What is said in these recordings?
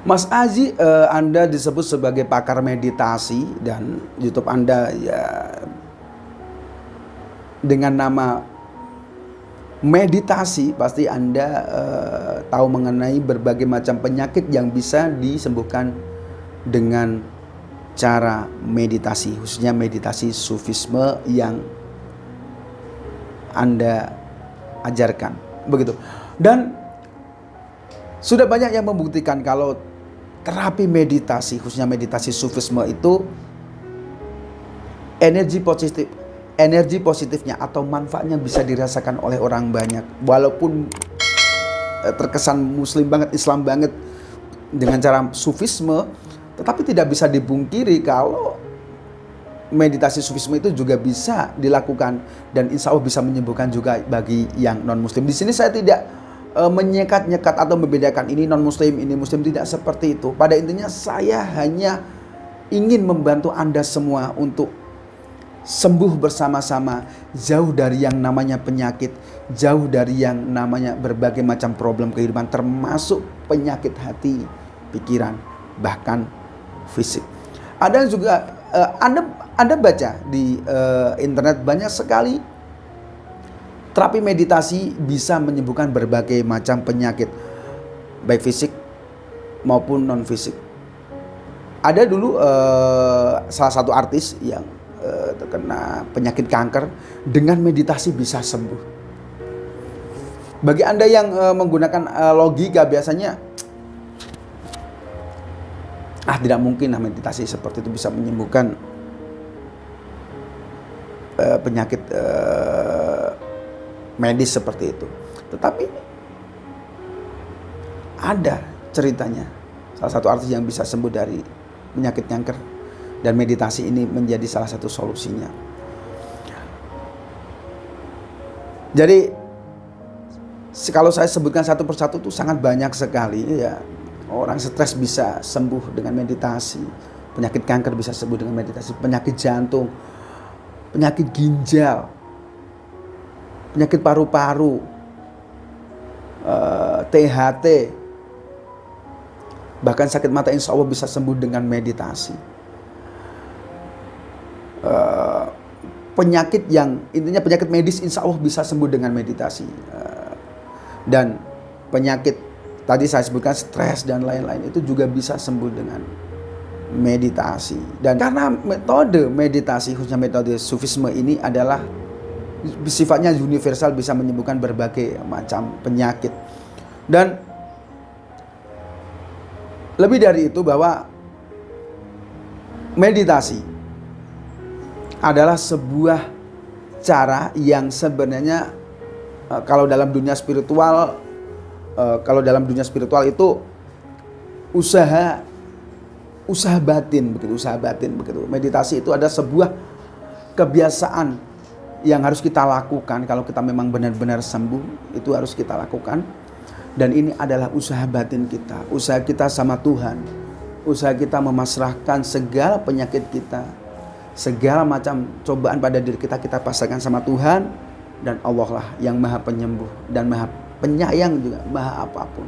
Mas Aji, Anda disebut sebagai pakar meditasi dan YouTube Anda ya dengan nama meditasi, pasti Anda tahu mengenai berbagai macam penyakit yang bisa disembuhkan dengan cara meditasi, khususnya meditasi sufisme yang Anda ajarkan, begitu. Dan sudah banyak yang membuktikan kalau terapi meditasi, khususnya meditasi sufisme itu energi positifnya atau manfaatnya bisa dirasakan oleh orang banyak. Walaupun terkesan muslim banget, Islam banget dengan cara sufisme, tetapi tidak bisa dipungkiri kalau meditasi sufisme itu juga bisa dilakukan dan insya Allah bisa menyembuhkan juga bagi yang non muslim. Di sini saya tidak menyekat-nyekat atau membedakan ini non muslim, ini muslim, tidak seperti itu. Pada intinya saya hanya ingin membantu Anda semua untuk sembuh bersama-sama, jauh dari yang namanya penyakit, jauh dari yang namanya berbagai macam problem kehidupan, termasuk penyakit hati, pikiran, bahkan fisik. Ada juga Anda baca di internet banyak sekali terapi meditasi bisa menyembuhkan berbagai macam penyakit, baik fisik maupun non fisik. Ada dulu salah satu artis yang terkena penyakit kanker, dengan meditasi bisa sembuh. Bagi Anda yang menggunakan logika biasanya, tidak mungkin meditasi seperti itu bisa menyembuhkan penyakit medis seperti itu. Tetapi ada ceritanya, salah satu artis yang bisa sembuh dari penyakit kanker, dan meditasi ini menjadi salah satu solusinya. Jadi kalau saya sebutkan satu persatu itu sangat banyak sekali ya. Orang stres bisa sembuh dengan meditasi, penyakit kanker bisa sembuh dengan meditasi, penyakit jantung, penyakit ginjal, penyakit paru-paru, THT, bahkan sakit mata insya Allah bisa sembuh dengan meditasi. Penyakit yang intinya penyakit medis insya Allah bisa sembuh dengan meditasi. Dan penyakit tadi saya sebutkan stres dan lain-lain itu juga bisa sembuh dengan meditasi. Dan karena metode meditasi, khususnya metode sufisme ini adalah sifatnya universal, bisa menyembuhkan berbagai macam penyakit. Dan lebih dari itu, bahwa meditasi adalah sebuah cara yang sebenarnya kalau dalam dunia spiritual itu usaha batin begitu. Meditasi itu ada sebuah kebiasaan yang harus kita lakukan. Kalau kita memang benar-benar sembuh, itu harus kita lakukan. Dan ini adalah usaha batin kita, usaha kita sama Tuhan, usaha kita memasrahkan segala penyakit kita, segala macam cobaan pada diri kita, kita pasrahkan sama Tuhan. Dan Allah lah yang maha penyembuh dan maha penyayang juga, maha apapun.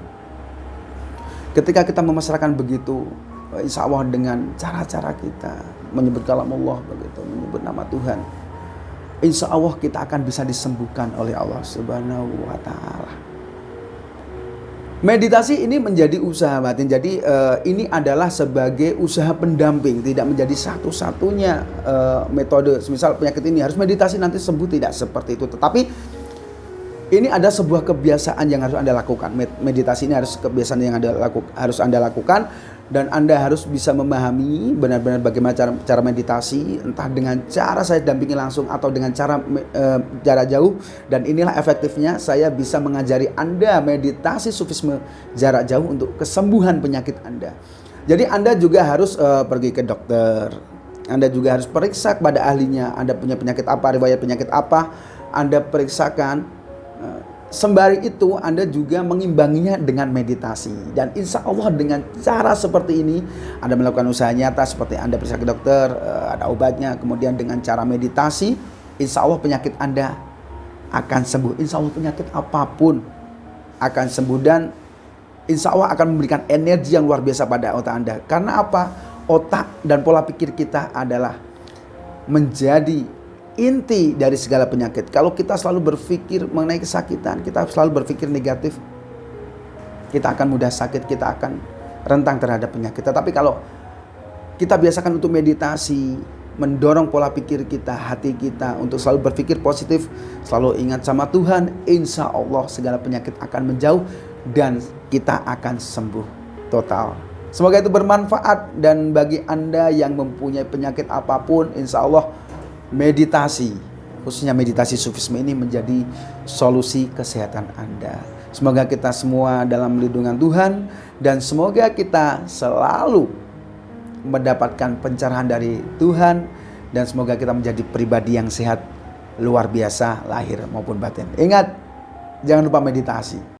Ketika kita memasrahkan begitu, insya Allah dengan cara-cara kita menyebut kalam Allah begitu, menyebut nama Tuhan, insya Allah kita akan bisa disembuhkan oleh Allah Subhanahu wa Ta'ala. Meditasi ini menjadi usaha batin. Jadi ini adalah sebagai usaha pendamping, tidak menjadi satu-satunya metode. Misal penyakit ini harus meditasi nanti sembuh, tidak seperti itu. Tetapi ini ada sebuah kebiasaan yang harus Anda lakukan. Meditasi ini harus kebiasaan yang harus Anda lakukan. Dan Anda harus bisa memahami benar-benar bagaimana cara meditasi, entah dengan cara saya dampingi langsung atau dengan cara jarak jauh. Dan inilah efektifnya saya bisa mengajari Anda meditasi sufisme jarak jauh untuk kesembuhan penyakit Anda. Jadi Anda juga harus pergi ke dokter. Anda juga harus periksa kepada ahlinya, Anda punya penyakit apa, riwayat penyakit apa, Anda periksakan. Sembari itu Anda juga mengimbanginya dengan meditasi. Dan insya Allah dengan cara seperti ini Anda melakukan usaha nyata, seperti Anda periksa ke dokter, ada obatnya. Kemudian dengan cara meditasi, insya Allah penyakit Anda akan sembuh. Insya Allah penyakit apapun akan sembuh. Dan insya Allah akan memberikan energi yang luar biasa pada otak Anda. Karena apa? Otak dan pola pikir kita adalah menjadi inti dari segala penyakit. Kalau kita selalu berpikir mengenai kesakitan, kita selalu berpikir negatif, kita akan mudah sakit, kita akan rentan terhadap penyakit. Tetapi kalau kita biasakan untuk meditasi, mendorong pola pikir kita, hati kita untuk selalu berpikir positif, selalu ingat sama Tuhan, insya Allah segala penyakit akan menjauh dan kita akan sembuh total. Semoga itu bermanfaat, dan bagi Anda yang mempunyai penyakit apapun, insya Allah meditasi, khususnya meditasi sufisme ini menjadi solusi kesehatan Anda. Semoga kita semua dalam lindungan Tuhan, dan semoga kita selalu mendapatkan pencerahan dari Tuhan, dan semoga kita menjadi pribadi yang sehat luar biasa lahir maupun batin. Ingat, jangan lupa meditasi.